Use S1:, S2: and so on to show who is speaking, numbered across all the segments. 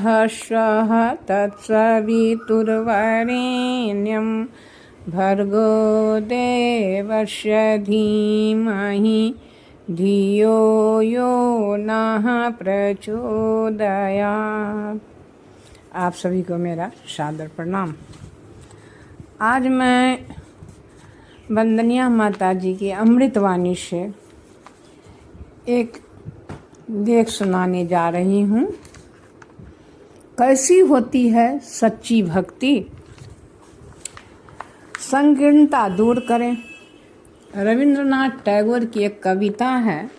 S1: स्वः तत्सवितुर्वरेण्यं भर्गो देवस्य धीमहि धियो यो नः प्रचोदयात्। आप सभी को मेरा सादर प्रणाम। आज मैं वंदनिया माता जी की अमृतवाणी से एक लेख सुनाने जा रही हूँ। कैसी होती है सच्ची भक्ति, संकीर्णता दूर करें। रविंद्रनाथ टैगोर की एक कविता है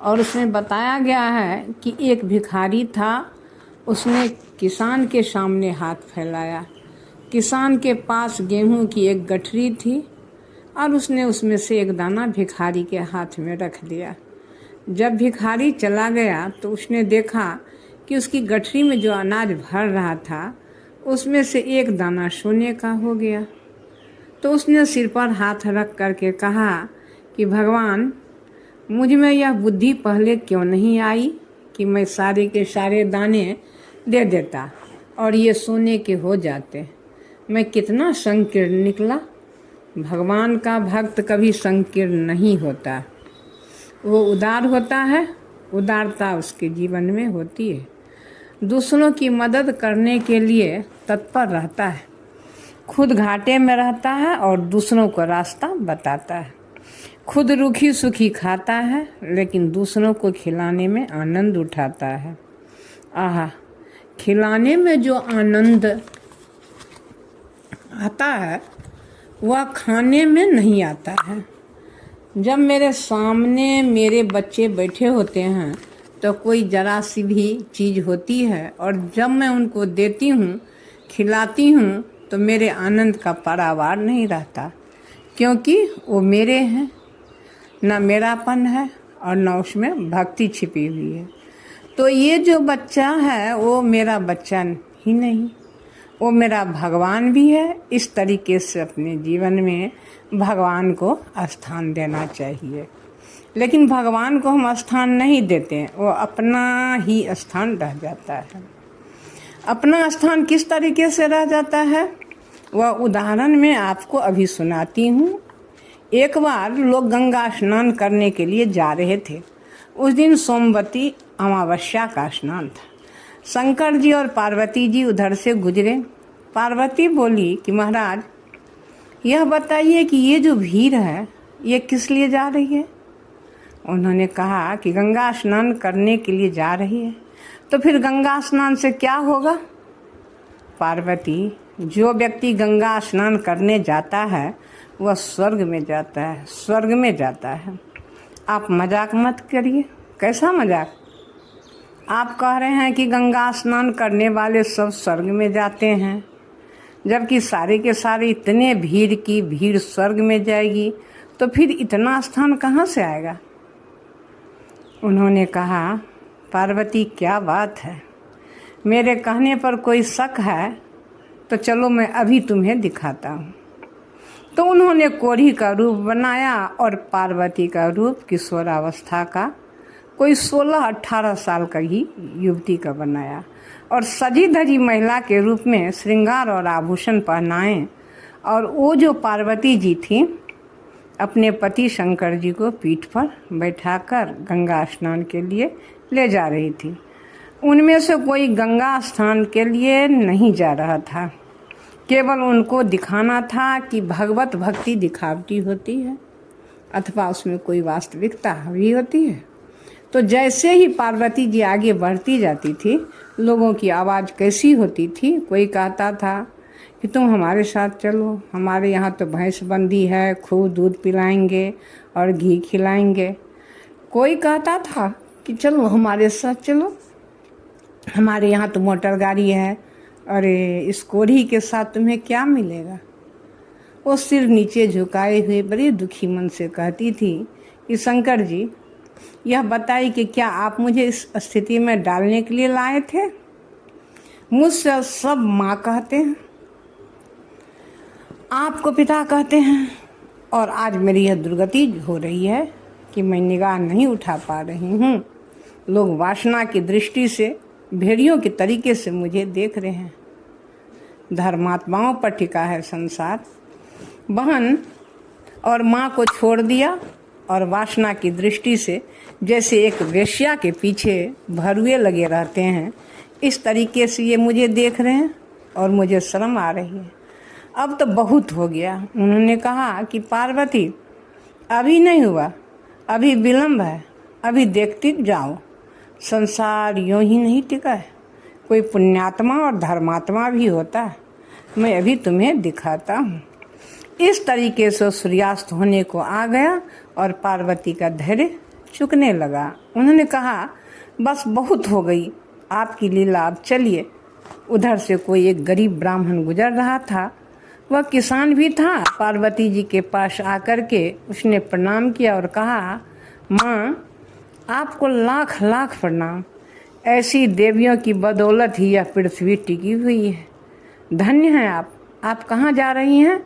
S1: और उसमें बताया गया है कि एक भिखारी था। उसने किसान के सामने हाथ फैलाया। किसान के पास गेहूं की एक गठरी थी और उसने उसमें से एक दाना भिखारी के हाथ में रख दिया। जब भिखारी चला गया तो उसने देखा कि उसकी गठरी में जो अनाज भर रहा था उसमें से एक दाना सोने का हो गया। तो उसने सिर पर हाथ रख करके कहा कि भगवान, मुझ में यह बुद्धि पहले क्यों नहीं आई कि मैं सारे के सारे दाने दे देता और ये सोने के हो जाते। मैं कितना संकीर्ण निकला। भगवान का भक्त कभी संकीर्ण नहीं होता, वो उदार होता है। उदारता उसके जीवन में होती है। दूसरों की मदद करने के लिए तत्पर रहता है। खुद घाटे में रहता है और दूसरों को रास्ता बताता है। खुद रूखी सूखी खाता है लेकिन दूसरों को खिलाने में आनंद उठाता है। आहा, खिलाने में जो आनंद आता है वह खाने में नहीं आता है। जब मेरे सामने मेरे बच्चे बैठे होते हैं तो कोई ज़रा सी भी चीज़ होती है और जब मैं उनको देती हूँ, खिलाती हूँ, तो मेरे आनंद का पारावार नहीं रहता, क्योंकि वो मेरे हैं। ना मेरापन है और न उसमें भक्ति छिपी हुई है। तो ये जो बच्चा है वो मेरा बच्चा ही नहीं, वो मेरा भगवान भी है। इस तरीके से अपने जीवन में भगवान को स्थान देना चाहिए। लेकिन भगवान को हम स्थान नहीं देते हैं, वो अपना ही स्थान रह जाता है। अपना स्थान किस तरीके से रह जाता है वह उदाहरण मैं आपको अभी सुनाती हूँ। एक बार लोग गंगा स्नान करने के लिए जा रहे थे। उस दिन सोमवती अमावस्या का स्नान था। शंकर जी और पार्वती जी उधर से गुजरे। पार्वती बोली कि महाराज, यह बताइए कि ये जो भीड़ है ये किस लिए जा रही है। उन्होंने कहा कि गंगा स्नान करने के लिए जा रही है। तो फिर गंगा स्नान से क्या होगा। पार्वती, जो व्यक्ति गंगा स्नान करने जाता है वह स्वर्ग में जाता है, स्वर्ग में जाता है। आप मजाक मत करिए। कैसा मजाक। आप कह रहे हैं कि गंगा स्नान करने वाले सब स्वर्ग में जाते हैं, जबकि सारे के सारे इतने भीड़ की भीड़ स्वर्ग में जाएगी, तो फिर इतना स्थान कहाँ से आएगा। उन्होंने कहा, पार्वती क्या बात है, मेरे कहने पर कोई शक है तो चलो मैं अभी तुम्हें दिखाता हूँ। तो उन्होंने कोढ़ी का रूप बनाया और पार्वती का रूप किशोरावस्था का, कोई 16-18 साल का ही युवती का बनाया और सजी धजी महिला के रूप में श्रृंगार और आभूषण पहनाए। और वो जो पार्वती जी थी अपने पति शंकर जी को पीठ पर बैठाकर गंगा स्नान के लिए ले जा रही थी। उनमें से कोई गंगा स्नान के लिए नहीं जा रहा था, केवल उनको दिखाना था कि भगवत भक्ति दिखावटी होती है अथवा उसमें कोई वास्तविकता भी होती है। तो जैसे ही पार्वती जी आगे बढ़ती जाती थी, लोगों की आवाज़ कैसी होती थी। कोई कहता था कि तुम हमारे साथ चलो, हमारे यहाँ तो भैंस बंदी है, खूब दूध पिलाएंगे और घी खिलाएंगे। कोई कहता था कि चलो हमारे साथ चलो, हमारे यहाँ तो मोटर गाड़ी है। अरे, इस कोढ़ी के साथ तुम्हें क्या मिलेगा। वो सिर नीचे झुकाए हुए बड़े दुखी मन से कहती थी कि शंकर जी, यह बताइए कि क्या आप मुझे इस स्थिति में डालने के लिए लाए थे। मुझसे सब माँ कहते हैं, आपको पिता कहते हैं, और आज मेरी यह दुर्गति हो रही है कि मैं निगाह नहीं उठा पा रही हूँ। लोग वासना की दृष्टि से भेड़ियों के तरीके से मुझे देख रहे हैं। धर्मात्माओं पर टिका है संसार। बहन और माँ को छोड़ दिया और वासना की दृष्टि से जैसे एक वेश्या के पीछे भरुए लगे रहते हैं, इस तरीके से ये मुझे देख रहे हैं और मुझे शर्म आ रही है। अब तो बहुत हो गया। उन्होंने कहा कि पार्वती, अभी नहीं हुआ, अभी विलम्ब है, अभी देखती जाओ। संसार यूं ही नहीं टिका है, कोई पुण्यात्मा और धर्मात्मा भी होता है। मैं अभी तुम्हें दिखाता हूँ। इस तरीके से सूर्यास्त होने को आ गया और पार्वती का धैर्य चुकने लगा। उन्होंने कहा, बस बहुत हो गई आपकी लीला, अब चलिए। उधर से कोई एक गरीब ब्राह्मण गुजर रहा था। वह किसान भी था। पार्वती जी के पास आकर के उसने प्रणाम किया और कहा, माँ, आपको लाख लाख प्रणाम। ऐसी देवियों की बदौलत ही यह पृथ्वी टिकी हुई है। धन्य हैं आप कहाँ जा रही हैं?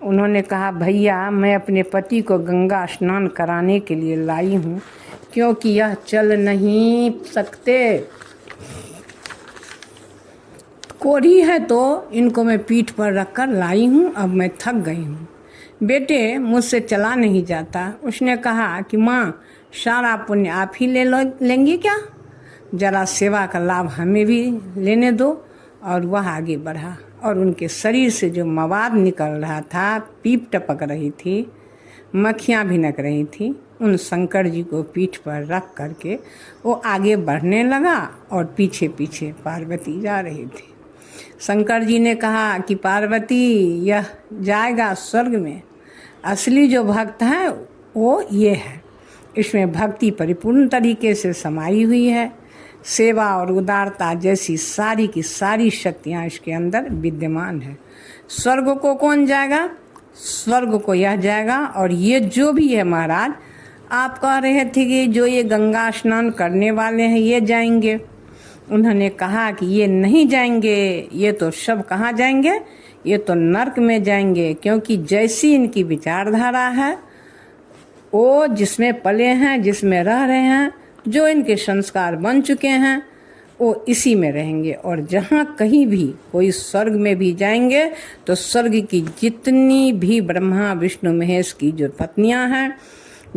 S1: उन्होंने कहा, भैया, मैं अपने पति को गंगा स्नान कराने के लिए लाई हूँ, क्योंकि यह चल नहीं सकते। कोढ़ी है तो इनको मैं पीठ पर रखकर लाई हूँ। अब मैं थक गई हूँ बेटे, मुझसे चला नहीं जाता। उसने कहा कि माँ, सारा पुण्य आप ही लेंगी क्या? जरा सेवा का लाभ हमें भी लेने दो। और वह आगे बढ़ा और उनके शरीर से जो मवाद निकल रहा था, पीप टपक रही थी, मक्खियाँ भिनक रही थी, उन शंकर जी को पीठ पर रख करके वो आगे बढ़ने लगा और पीछे पीछे पार्वती जा रही थी। शंकर जी ने कहा कि पार्वती, यह जाएगा स्वर्ग में। असली जो भक्त है वो ये है। इसमें भक्ति परिपूर्ण तरीके से समाई हुई है। सेवा और उदारता जैसी सारी की सारी शक्तियाँ इसके अंदर विद्यमान है। स्वर्ग को कौन जाएगा? स्वर्ग को यह जाएगा। और ये जो भी है महाराज, आप कह रहे थे कि जो ये गंगा स्नान करने वाले हैं ये जाएंगे। उन्होंने कहा कि ये नहीं जाएंगे। ये तो सब कहाँ जाएंगे? ये तो नरक में जाएंगे, क्योंकि जैसी इनकी विचारधारा है, वो जिसमें पले हैं, जिसमें रह रहे हैं, जो इनके संस्कार बन चुके हैं, वो इसी में रहेंगे। और जहाँ कहीं भी कोई स्वर्ग में भी जाएंगे तो स्वर्ग की जितनी भी ब्रह्मा विष्णु महेश की जो पत्नियाँ हैं,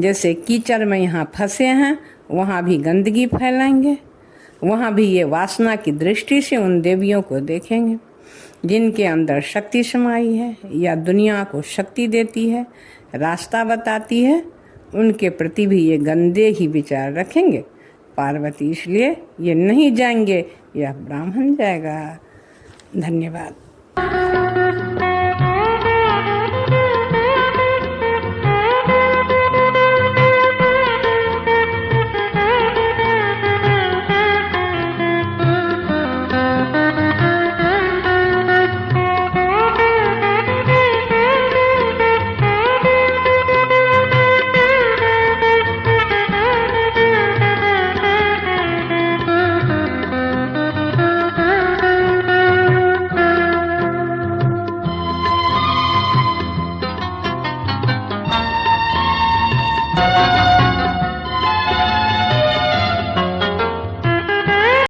S1: जैसे कीचड़ में यहाँ फंसे हैं, वहाँ भी गंदगी फैलाएंगे। वहाँ भी ये वासना की दृष्टि से उन देवियों को देखेंगे जिनके अंदर शक्ति समाई है या दुनिया को शक्ति देती है, रास्ता बताती है। उनके प्रति भी ये गंदे ही विचार रखेंगे। पार्वती इसलिए ये नहीं जाएंगे, यह ब्राह्मण जाएगा। धन्यवाद।